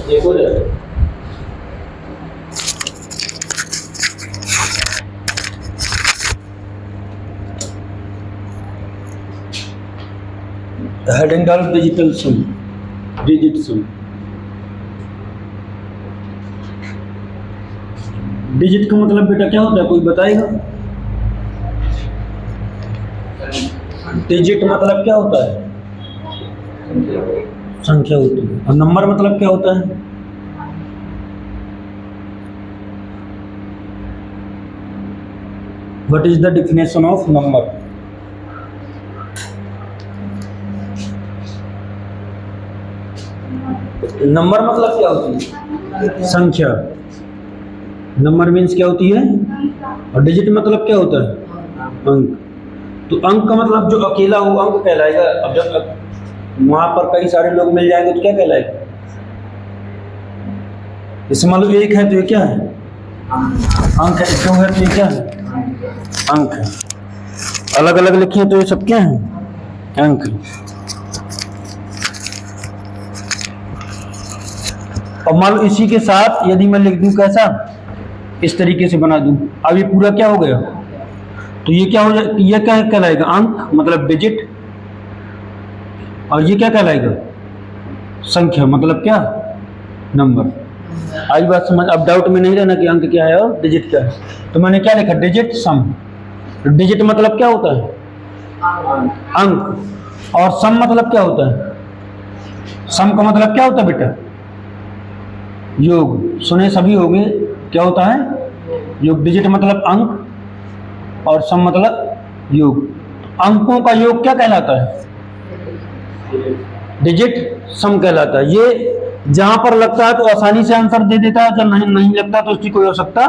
एक हो जाए। हेडिंग डाल डिजिटल सम, डिजिट सम। डिजिट का मतलब बेटा क्या होता है, कोई बताएगा? डिजिट मतलब क्या होता है? संख्या होती है। और नंबर मतलब क्या होता है? What is the definition of number? Number मतलब क्या होती है? संख्या। नंबर मीन्स क्या होती है? और डिजिट मतलब क्या होता है? अंक। तो अंक का मतलब जो अकेला हो अंक कहलाएगा। अब जब वहां पर कई सारे लोग मिल जाएंगे तो क्या कहलाएगा? जैसे मान लो एक है तो ये क्या है? अंक है। दो है तो ये क्या है? अंक है। अलग अलग लिखे तो ये सब क्या है? अंक है। अब मान लो इसी के साथ यदि मैं लिख दूं कैसा, इस तरीके से बना दूं, अब ये पूरा क्या हो गया? तो ये क्या हो जाए, ये क्या कहलाएगा? अंक मतलब डिजिट। और ये क्या कहलाएगा? संख्या मतलब क्या? नंबर। आई बात समझ? अब डाउट में नहीं रहना कि अंक क्या है और डिजिट क्या है। तो मैंने क्या लिखा? डिजिट सम। डिजिट मतलब क्या होता है? अंक। और सम मतलब क्या होता है? सम का मतलब क्या होता है बेटा? योग। सुने सभी होंगे, क्या होता है? योग। डिजिट मतलब अंक और सम मतलब योग। अंकों का योग क्या कहलाता है? डिजिट सम कहलाता है। ये जहां पर लगता है तो आसानी से आंसर दे देता है, जब नहीं नहीं लगता तो उसकी कोई आवश्यकता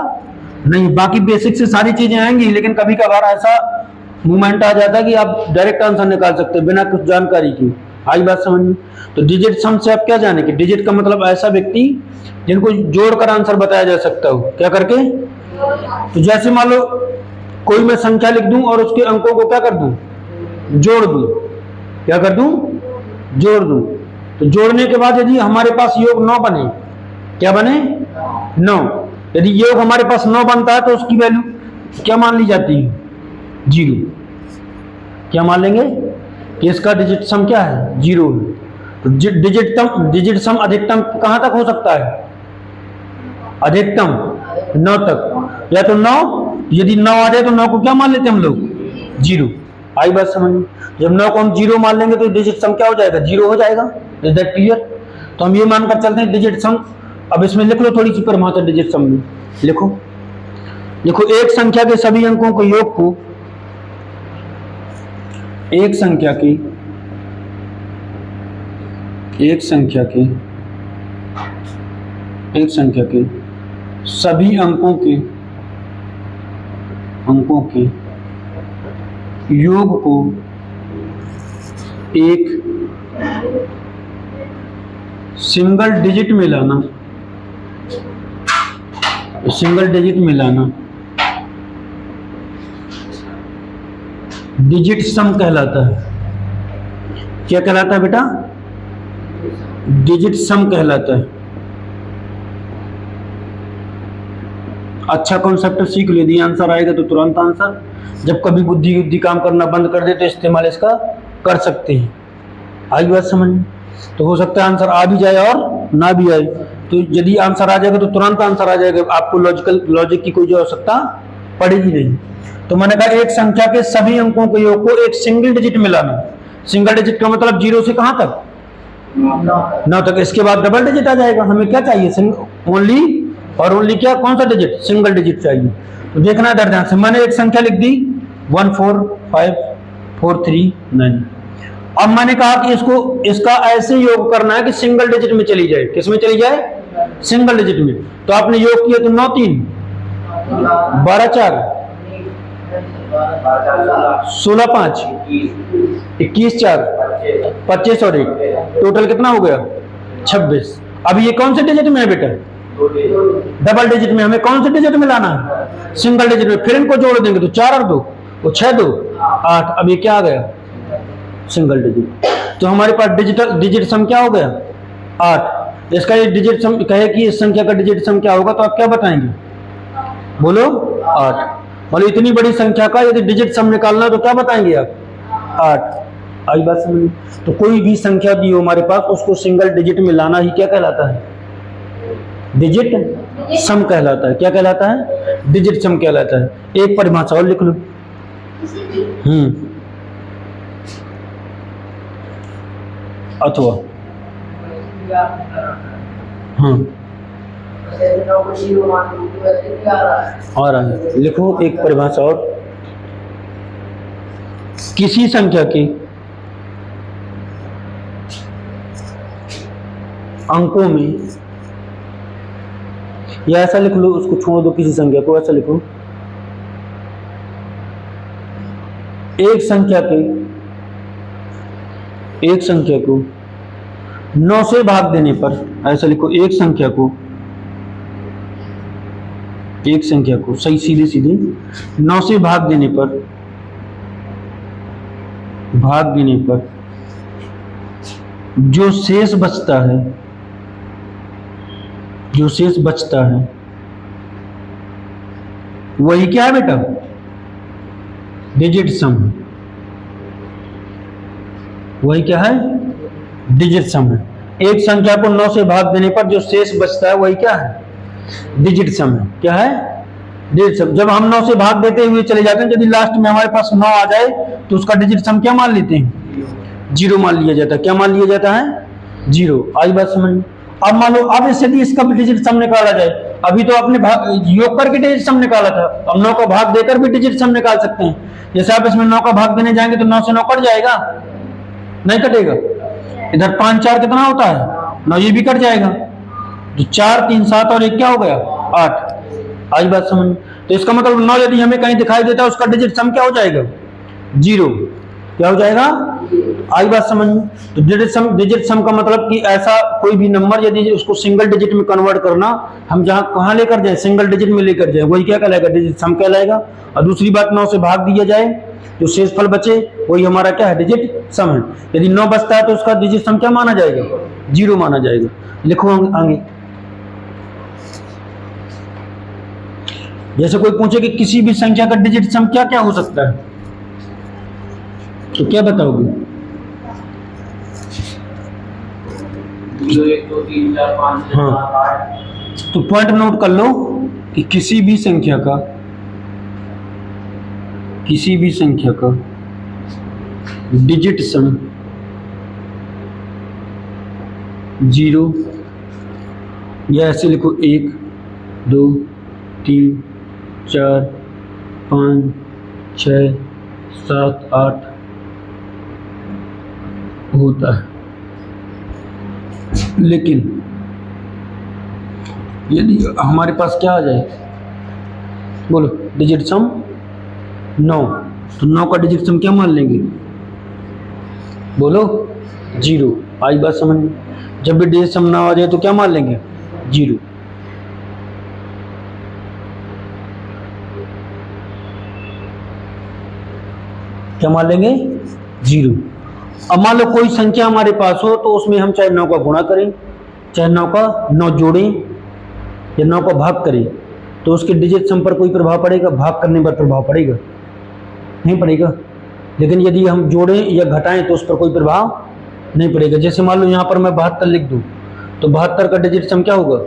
नहीं। बाकी बेसिक से सारी चीजें आएंगी, लेकिन कभी कभार ऐसा मूवमेंट आ जाता है कि आप डायरेक्ट आंसर निकाल सकते हैं बिना कुछ जानकारी की। आई बात समझ में? तो डिजिट सम से आप क्या जाने कि डिजिट का मतलब ऐसा व्यक्ति जिनको जोड़कर आंसर बताया जा सकता हो। क्या करके? तो जैसे मान लो कोई मैं संख्या लिख दूं और उसके अंकों को क्या कर दूं? जोड़ दूं। क्या कर दूं? जोड़ दूं। तो जोड़ने के बाद यदि हमारे पास योग 9 बने, क्या बने? 9। यदि योग हमारे पास 9 बनता है तो उसकी वैल्यू क्या मान ली जाती है? 0। क्या मान लेंगे कि इसका डिजिट सम क्या है? 0 है। तो डिजिट सम अधिकतम कहां तक हो सकता है? अधिकतम 9 तक। या तो 9, यदि 9 आ जाए तो 9 को क्या मान लेते हैं हम लोग? 0। आई बात समझ में? जब 9 को हम 0 मान लेंगे तो डिजिट सम क्या हो जाएगा? 0 हो जाएगा। Is that clear? तो हम ये मानकर चलते हैं डिजिट सम। अब इसमें लिख लो थोड़ी सी परिभाषा डिजिट सम में। लिखो लिखो, एक संख्या के सभी अंकों के योग को एक संख्या के सभी अंकों के योग को एक सिंगल डिजिट में लाना, डिजिट सम कहलाता है। क्या कहलाता है बेटा? डिजिट सम कहलाता है। अच्छा कॉन्सेप्ट सीख लो, यदि आंसर आएगा तो तुरंत आंसर। जब कभी बुद्धि काम करना बंद कर दे तो इस्तेमाल इसका कर सकते हैं। आई बात समझ में? तो हो सकता है आंसर आ भी जाए और ना भी आए। तो यदि आंसर आ जाएगा तो तुरंत आंसर आ जाएगा, आपको लॉजिक की कोई आवश्यकता पड़ेगी नहीं। तो मैंने कहा एक संख्या के सभी अंकों के योग को एक सिंगल डिजिट में लाना। सिंगल डिजिट का मतलब 0 से कहां तक? 9 तक। इसके बाद डबल डिजिट आ जाएगा। हमें क्या चाहिए? ओनली और ओनली क्या? कौन सा डिजिट? सिंगल डिजिट चाहिए। तो देखना इधर ध्यान से, मैंने एक संख्या लिख दी 14543 अब मैंने कहा कि इसका ऐसे योग करना है कि सिंगल डिजिट में चली जाए। किस में चली जाए? सिंगल डिजिट में। तो आपने योग किया तो 9 3 12 4 16 5 21 4 25 और 1 टोटल कितना हो गया? 26। अब ये कौन से डिजिट में है बेटा? डबल डिजिट में। हमें कौन से डिजिट में लाना है? सिंगल डिजिट में। फिर इनको जोड़ देंगे तो 4 और 2 वो 6 2 8। अब ये क्या आ गया? Single digit. तो हमारे पास डिजिट सम क्या हो गया? 8। इसका ये डिजिट सम कहे कि इस संख्या का डिजिट सम क्या होगा, तो आप क्या बताएंगे? बोलो 8। बोलो इतनी बड़ी संख्या का यदि डिजिट सम निकालना है तो क्या बताएंगे आप? 8। आई बात समझ? तो कोई भी संख्या दी हो हमारे पास, उसको सिंगल डिजिट में लाना ही क्या कहलाता है? डिजिट सम कहलाता है। क्या कहलाता है? डिजिट सम कहलाता है। एक परिभाषा और लिख लो। अथवा हाँ आ रहा है, लिखो एक परिभाषा और। किसी संख्या के अंकों में, या ऐसा लिख लो, उसको छोड़ दो, किसी संख्या को ऐसा लिखो, एक संख्या को 9 से भाग देने पर, ऐसा लिखो, एक संख्या को सही सीधे 9 से भाग देने पर जो शेष बचता है वही क्या है बेटा? डिजिट सम। वही क्या है? डिजिट सम है। एक संख्या को 9 से भाग देने पर जो शेष बचता है वही क्या है? डिजिट सम है। क्या है? डिजिट सम। जब हम 9 से भाग देते हुए चले जाते हैं, यदि लास्ट में हमारे पास 9 आ जाए तो उसका डिजिट सम क्या मान लेते हैं? 0 मान लिया जाता है। क्या मान लिया जाता है? 0। आई बात समझ में? अब मान लो, अब यदि इसका भी डिजिट सम निकाला जाए, अभी तो आपने योग करके डिजिट सम निकाला था, अब 9 का भाग देकर भी डिजिट सम निकाल सकते हैं। जैसे आप इसमें 9 का भाग देने जाएंगे तो 9 से 9 कट जाएगा, नहीं कटेगा। इधर 5 4 कितना होता है? 9, ये भी कट जाएगा। तो 4 3 7 और 1 क्या हो गया? 8। आई बात समझ? तो इसका मतलब 9 यदि हमें कहीं दिखाई देता है, उसका डिजिट सम क्या हो जाएगा? 0। क्या हो जाएगा? आई बात समझ में? तो डिजिट सम का मतलब कि ऐसा कोई भी नंबर यदि उसको सिंगल डिजिट में कन्वर्ट करना, हम जहां कहां लेकर जाए, सिंगल डिजिट में लेकर जाए, वही क्या कहलाएगा? डिजिट सम कहलाएगा। और दूसरी बात, 9 से भाग दिया जाए, जो शेषफल बचे वही हमारा क्या है? डिजिट सम है। यदि 9 बचता है तो उसका डिजिट सम क्या माना जाएगा? 0 माना जाएगा। लिखो आगे। जैसे कोई पूछे कि किसी भी संख्या का डिजिट सम क्या क्या हो सकता है, तो क्या बताओगे? 0 1 2 3 4 5 6 7 8। तो पॉइंट नोट कर लो कि किसी भी संख्या का डिजिट सम 0, या ऐसे लिखो 1 2 3 4 5 6 7 8 होता है। लेकिन यदि हमारे पास क्या आ जाए, बोलो, डिजिट सम 9, तो 9 का डिजिट सम क्या मान लेंगे? बोलो 0। आई बात समझ में? जब भी डिजिट सम ना आ जाए तो क्या मान लेंगे? 0। क्या मान लेंगे? 0। अब मान लो कोई संख्या हमारे पास हो, तो उसमें हम चाहे 9 का गुणा करें, चाहे 9 जोड़ें, या 9 का भाग करें, तो उसके डिजिट सम पर कोई प्रभाव पड़ेगा? भाग करने पर प्रभाव पड़ेगा? नहीं पड़ेगा। लेकिन यदि हम जोड़ें या घटाएं तो उस पर कोई प्रभाव नहीं पड़ेगा। जैसे मान लो यहाँ पर मैं 72 लिख दूं, तो 72 का डिजिट सम क्या होगा?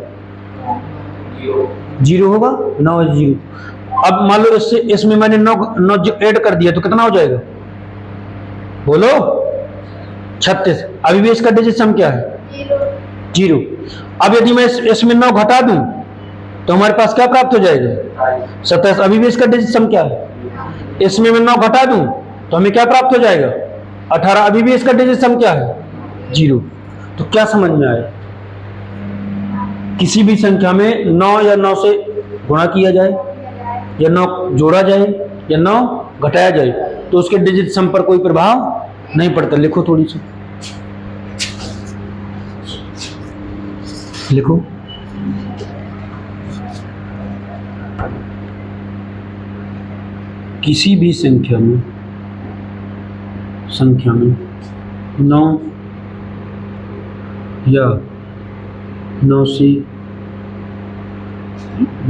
0 होगा। 9 0। अब मान लो इसमें मैंने 9 ऐड कर दिया, तो कितना हो जाएगा? बोलो 36। अभी भी इसका डिजिट सम क्या है? 0। अब यदि मैं इसमें 9 घटा दूं तो हमारे पास क्या प्राप्त हो जाएगा? 27। अभी भी इसका डिजिट सम क्या है? इसमें मैं 9 घटा दूं तो हमें क्या प्राप्त हो जाएगा? 18। अभी भी इसका डिजिट सम क्या है? 0। तो क्या समझ में आया? किसी भी संख्या में 9 या 9 से गुणा किया जाए, या 9 जोड़ा जाए, या 9 घटाया जाए, तो उसके डिजिट सम पर कोई प्रभाव नहीं पड़ता। लिखो थोड़ी सी, लिखो। किसी भी संख्या में 9 या 9 से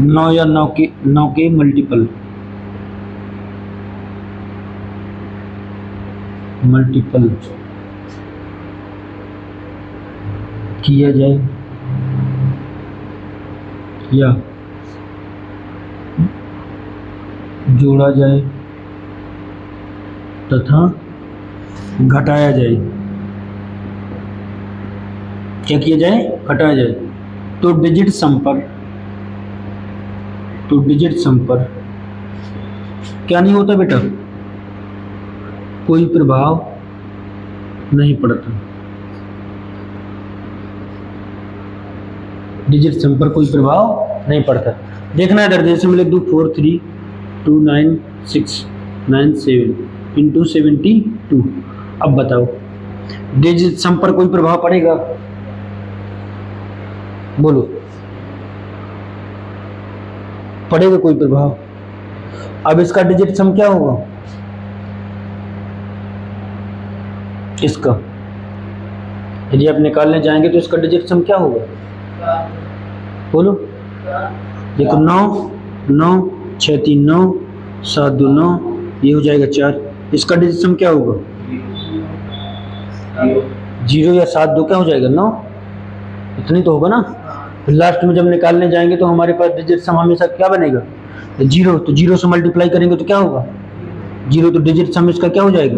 9 या 9 के मल्टीपल किया जाए या जोड़ा जाए तथा घटाया जाए। क्या किया जाए? घटाया जाए। तो डिजिट सम पर क्या नहीं होता बेटा? कोई प्रभाव नहीं पड़ता। डिजिट सम पर कोई प्रभाव नहीं पड़ता। देखना इधर, जैसे मैं लिख दूं 4329697 इंटू 72। अब बताओ डिजिट सम पर कोई प्रभाव पड़ेगा? बोलो, पड़ेगा कोई प्रभाव? अब इसका डिजिट सम क्या होगा? इसका यदि आप निकालने जाएंगे तो इसका डिजिट सम क्या होगा? बोलो। देखो 9 9 6 3 9 7 2 9, ये हो जाएगा 4। इसका डिजिट सम क्या होगा? 0 या 7 2 क्या हो जाएगा? 9। इतनी तो होगा ना। फिर लास्ट में जब निकालने जाएंगे तो हमारे पास डिजिट सम हमेशा क्या बनेगा? 0। तो 0 से मल्टीप्लाई करेंगे तो क्या होगा? 0। तो डिजिट सम इसका क्या हो जाएगा?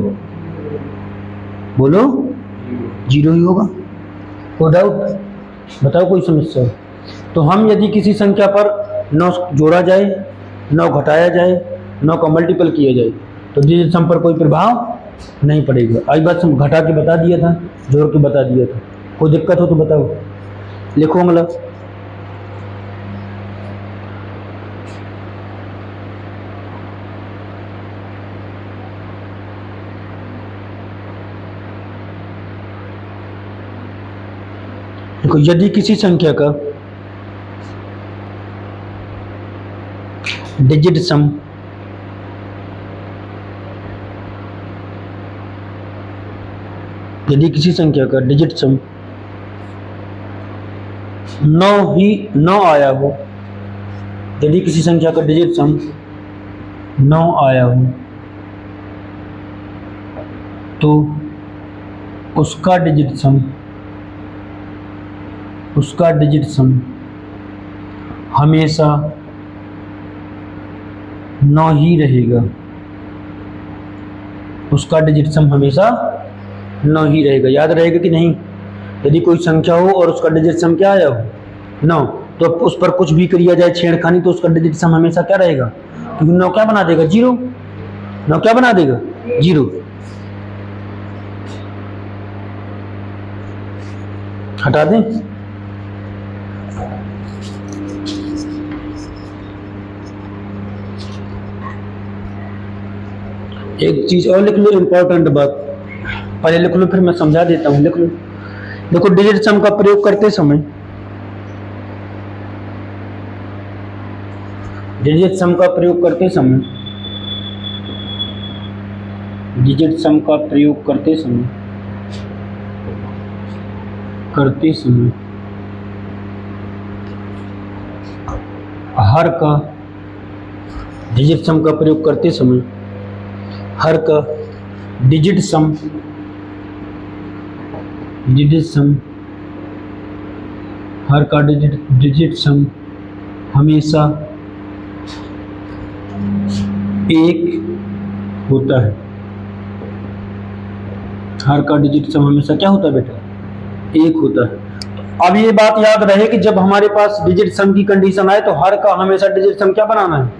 बोलो, 0 ही होगा। कोई डाउट? बताओ कोई समस्या? तो हम यदि किसी संख्या पर 9 जोड़ा जाए, 9 घटाया जाए, 9 का मल्टीपल किया जाए तो डिजिट सम पर कोई प्रभाव नहीं पड़ेगा। आई बात हम घटा के बता दिया था, जोड़ के बता दिया था। कोई दिक्कत हो तो बताओ, लिखो मतलब। देखो, यदि किसी संख्या का डिजिट सम डिजिट सम 9 आया हो, यदि किसी संख्या का डिजिट सम 9 आया हो तो उसका डिजिट सम हमेशा 9 ही रहेगा। उसका डिजिट सम हमेशा 9 ही रहेगा। याद रहेगा कि नहीं? यदि कोई संख्या हो और उसका डिजिट सम क्या आया हो? 9, तो उस पर कुछ भी किया जाए छेड़खानी तो उसका डिजिट सम हमेशा क्या रहेगा? क्योंकि 9 क्या बना देगा? 0। 9 क्या बना देगा? 0। हटा दें। एक चीज और लिख लो, इंपॉर्टेंट बात। पहले लिख लो फिर मैं समझा देता हूं। लिख लो। देखो, डिजिट सम का प्रयोग करते समय डिजिट सम का प्रयोग करते समय हर का डिजिट सम का प्रयोग करते समय हर का डिजिट सम हर का डिजिट सम हमेशा 1 होता है। हर का डिजिट सम हमेशा क्या होता है बेटा? 1 होता है। अब ये बात याद रहे कि जब हमारे पास डिजिट सम की कंडीशन आए तो हर का हमेशा डिजिट सम क्या बनाना है?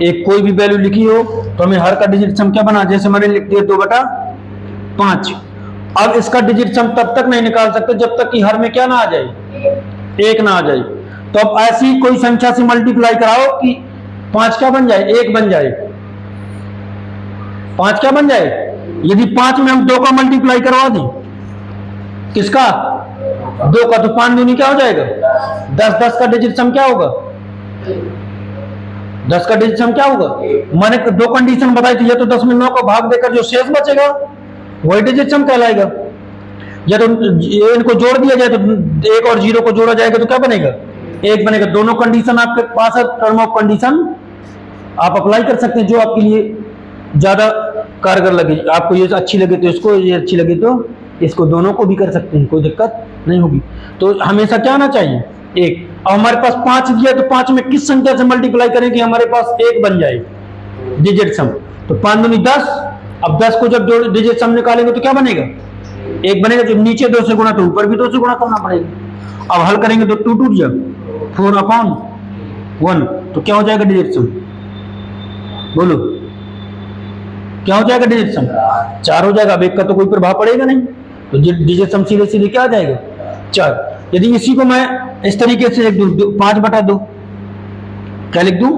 एक कोई भी वैल्यू लिखी हो तो हमें हर का डिजिट सम क्या बना? जैसे मैंने लिख दिया 2/5। अब इसका डिजिट सम तब तक नहीं निकाल सकते जब तक कि हर में क्या ना आ जाए? 1 ना आ जाए। तो अब ऐसी कोई संख्या से मल्टीप्लाई कराओ कि 5 क्या बन जाए? 1 बन जाए। 5 क्या बन जाए? यदि 5 में हम 2 का मल्टीप्लाई करवा दें, किसका? 2 का, तो 5 दूनी क्या हो जाएगा? 10। 10 का डिजिट सम क्या होगा? 10 का डिजिट सम क्या होगा? मैंने 2 कंडीशन बताई थी, या तो 10 में 9 का भाग देकर जो शेष बचेगा वही डिजिट सम कहलाएगा। या तो ये इनको जोड़ दिया जाए तो 1 और 0 को जोड़ा जाएगा तो क्या बनेगा, 1 बनेगा। दोनों कंडीशन आपके पास है, टर्म ऑफ कंडीशन आप अप्लाई कर सकते हैं जो आपके लिए ज्यादा कारगर लगे। आपको ये अच्छी लगे तो इसको, ये अच्छी लगे तो इसको, दोनों को भी कर सकते हैं, कोई दिक्कत नहीं होगी। तो हमेशा क्या आना चाहिए, 1। अब हमारे पास 5 दिया तो 5 में किस संख्या से मल्टीप्लाई करें कि हमारे पास 1 बन जाए डिजिट सम, तो 5 दूनी 10। अब 10 को जब दो डिजिट सम निकालेंगे तो क्या बनेगा, 1 बनेगा। जब नीचे 2 से गुणा तो ऊपर भी 2 से गुणा करना पड़ेगा। अब हल करेंगे तो 2 टूट जाए, 4/1, तो क्या हो जाएगा डिजिट सम, बोलो क्या हो जाएगा डिजिट सम, 4 हो जाएगा। अब 1 का तो कोई प्रभाव पड़ेगा नहीं, तो डिजिट सम सीधे सीधे क्या आ जाएगा, 4। यदि इसी को मैं इस तरीके से लिख दूं 5/2, क्या लिख दूं,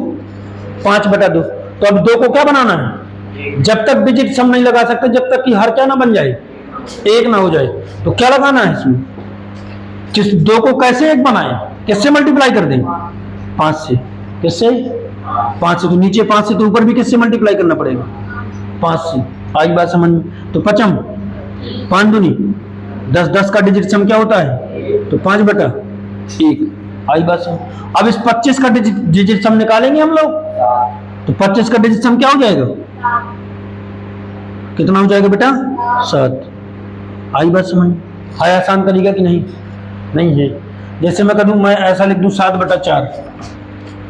5/2, तो अब 2 को क्या बनाना है, जब तक डिजिट सम नहीं लगा सकते जब तक कि हर क्या ना बन जाए, 1 ना हो जाए। तो क्या लगाना है इसमें, किस 2 को कैसे 1 बनाए, किससे मल्टीप्लाई कर दें, 5 से। किससे, 5 से। तो नीचे 5 से तो ऊपर भी किससे मल्टीप्लाई करना पड़ेगा, 5 से। आई बात समझ में। तो 5 5 दूनी 10, 10 का डिजिट सम क्या होता है, तो 5/1। आई बात समझ। अब इस 25 का डिजिट सम निकालेंगे हम लोग, तो 25 का डिजिट सम क्या हो जाएगा, कितना हो जाएगा बेटा, 7। आई बात समझ। है आसान तरीका कि नहीं, नहीं है। जैसे मैं कह दूं, मैं ऐसा लिख दूं 7/4,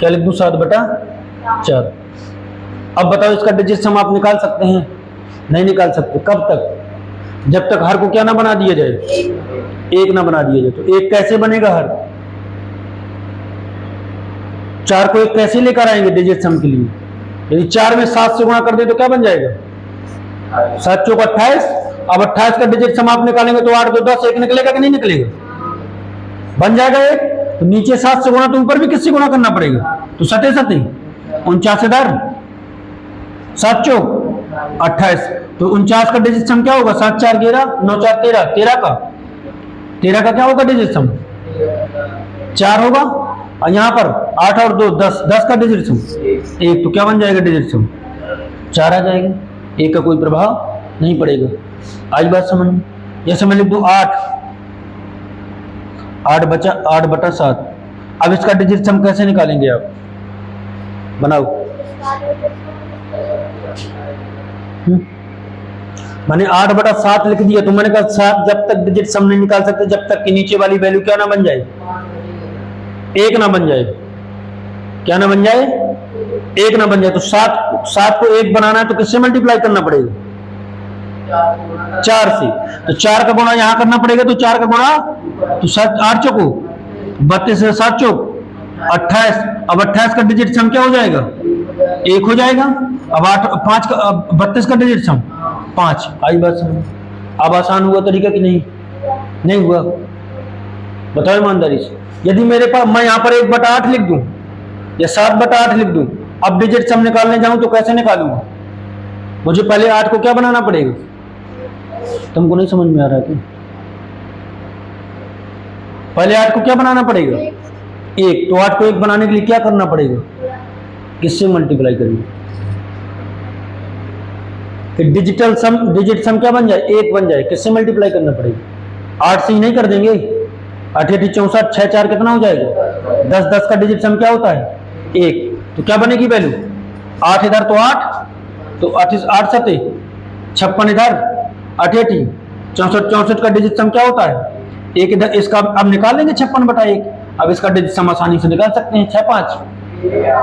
क्या लिख दूं, 7/4। अब बताओ इसका डिजिट सम आप निकाल सकते हैं, नहीं निकाल सकते। कब तक, जब तक हर को क्या ना बना दिया जाए, 1 ना बना दिया जाए। तो 1 कैसे बनेगा हर, 4 को 1 कैसे लेकर आएंगे डिजिट सम के लिए, यदि 4 में 7 से गुणा कर दे तो क्या बन जाएगा, 7 चौक 28। अब 28 का डिजिट सम आप निकालेंगे तो 8 2 10, 1 निकलेगा कि नहीं निकलेगा, बन जाएगा 1। तो नीचे 7 से गुणा तो ऊपर भी किससे गुणा करना पड़ेगा, तो 7 7 49 दर 7 चौक 28। तो 49 का डिजिट सम क्या होगा, 7 4 11 9 4 13, 13 का क्या होगा डिजिट सम, 4 होगा। और यहाँ पर 8 और 2 10, 10 का डिजिट सम 1, तो क्या बन जाएगा डिजिट सम, 4 आ जाएगा। 1 का कोई प्रभाव नहीं पड़ेगा। आज बात समझ में। जैसे मैं लिख दूं 8 बचा 8/7। अब इसका डिजिट सम कैसे निकालेंगे आप, बनाओ। मैंने 8/7 लिख दिया, तो मैंने कहा 7 जब तक डिजिट सम नहीं निकाल सकते जब तक कि नीचे वाली वैल्यू क्या ना बन जाए, 1 ना बन जाए। क्या ना बन जाए, 1 ना बन जाए। तो 7 को 1 बनाना है तो किससे मल्टीप्लाई करना पड़ेगा, 4 से। तो 4 का गुणा यहां करना पड़ेगा, तो 4 का गुणा तो 7 8 चौको 32 से 7 चौक 28। अब 28 का डिजिट सम क्या हो जाएगा, 1 हो जाएगा। अब 5 का 32 का डिजिट सम 5। आई बात समझ। अब आसान हुआ तरीका कि नहीं, नहीं हुआ, बताओ ईमानदारी से। यदि मेरे पास मैं यहाँ पर 1/8 लिख दूं या 7/8 लिख दूं, अब डिजिट सम निकालने जाऊं तो कैसे निकालूंगा, मुझे पहले 8 को क्या बनाना पड़ेगा, तुमको नहीं समझ में आ रहा है क्या, पहले 8 को क्या बनाना पड़ेगा, 1। तो 8 को 1 बनाने के लिए क्या करना पड़ेगा, किससे मल्टीप्लाई करेंगे, फिर डिजिट सम क्या बन जाए, 1 बन जाए। किससे मल्टीप्लाई करना पड़ेगा, 8 से ही नहीं कर देंगे। 8 8 64 6 4 कितना हो जाएगा, 10 10 का डिजिट सम क्या होता है, 1। तो क्या बनेगी वैल्यू, 8 इधर तो 8, तो 8 7 56 इधर 8 8 64 64 का डिजिट सम क्या होता है, 1 इधर। इसका अब निकाल लेंगे 56/1। अब इसका डिजिट सम आसानी से निकाल सकते हैं, 6 5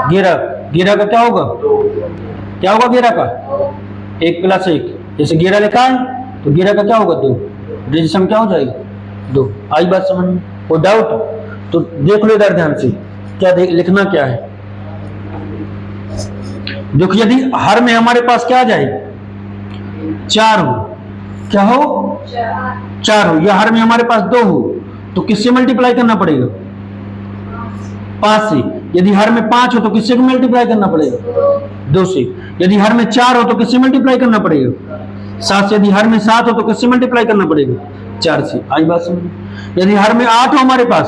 11 का क्या होगा, क्या होगा 11 का 1 + 1। जैसे 11 लिखा है तो 11 का क्या होगा 2, डिजिट सम क्या हो जाएगा 2। आई बात समझ में। कोई डाउट तो देख लो इधर ध्यान से, क्या लिखना क्या है। देखो यदि हर में हमारे पास क्या आ जाए, 4 हो, क्या हो 4 हो, या हर में हमारे पास 2 हो, तो किससे मल्टीप्लाई करना पड़ेगा, 5 से। यदि हर में 5 हो तो किससे मल्टीप्लाई करना पड़ेगा, 2 से। यदि हर में 4 हो तो किससे मल्टीप्लाई करना पड़ेगा, 7 से। यदि हर में 7 हो तो किससे मल्टीप्लाई करना पड़ेगा, 4 से। आई बात समझ। यदि हर में 8 हो हमारे पास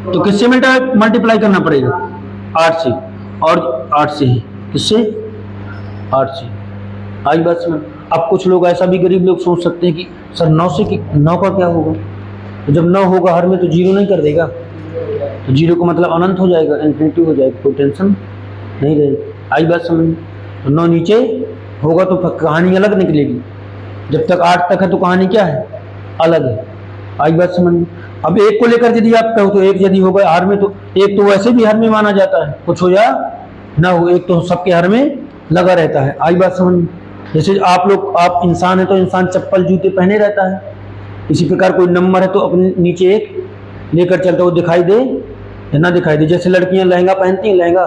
तो किससे मल्टीप्लाई करना पड़ेगा, 8 से। और 8 से ही, किससे, 8 से। आई बात समझ। अब कुछ लोग ऐसा भी गरीब लोग सोच सकते हैं कि सर 9 से 9 का क्या होगा, तो जब 9 होगा हर में तो जीरो नहीं कर देगा, तो जीरो का मतलब अनंत हो जाएगा, इन्फिनिटी हो जाएगा, कोई टेंशन नहीं रहेगी। आई बात समझ में? तो 9 नीचे होगा तो कहानी अलग निकलेगी, जब तक 8 तक है तो कहानी क्या है, अलग है। आई बात समझ में? अब एक को लेकर यदि आप कहो तो एक यदि होगा हर में, तो एक तो वैसे भी हर में माना जाता है, कुछ हो या ना हो, एक तो सबके हर में लगा रहता है। आई बात समझ में? जैसे आप इंसान है तो इंसान चप्पल जूते पहने रहता है, इसी प्रकार कोई नंबर है तो अपने नीचे एक लेकर चलता, वो दिखाई दे या ना दिखाई दे। जैसे लड़कियां लहंगा पहनती हैं, लहंगा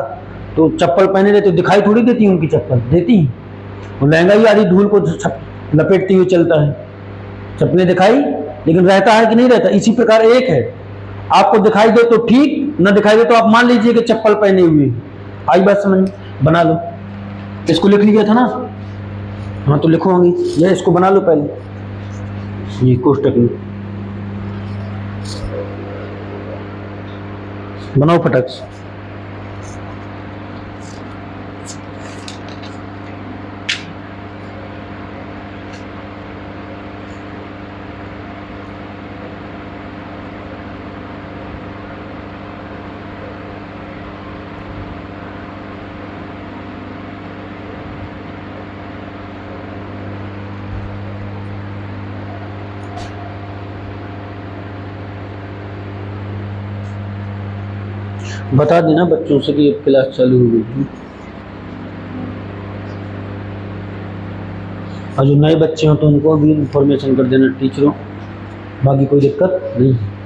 तो चप्पल पहने रहते, दिखाई थोड़ी देती है उनकी चप्पल, देती हैं, वो लहंगा ही आधी धूल को लपेटती हुई चलता है, चप्पलें दिखाई लेकिन रहता है कि नहीं रहता। इसी प्रकार एक है, आपको दिखाई दे तो ठीक, ना दिखाई दे तो आप मान लीजिए कि चप्पल पहने हुए। आई बात समझ में? बना लो, इसको लिख लिया था ना, हाँ तो लिखो आगे, यह इसको बना लो पहले, ये कोष्टक में बनाओ फटक से। बता देना बच्चों से कि अब क्लास चालू हो गई है, और जो नए बच्चे हो तो उनको भी इंफॉर्मेशन कर देना टीचरों, बाकी कोई दिक्कत नहीं है।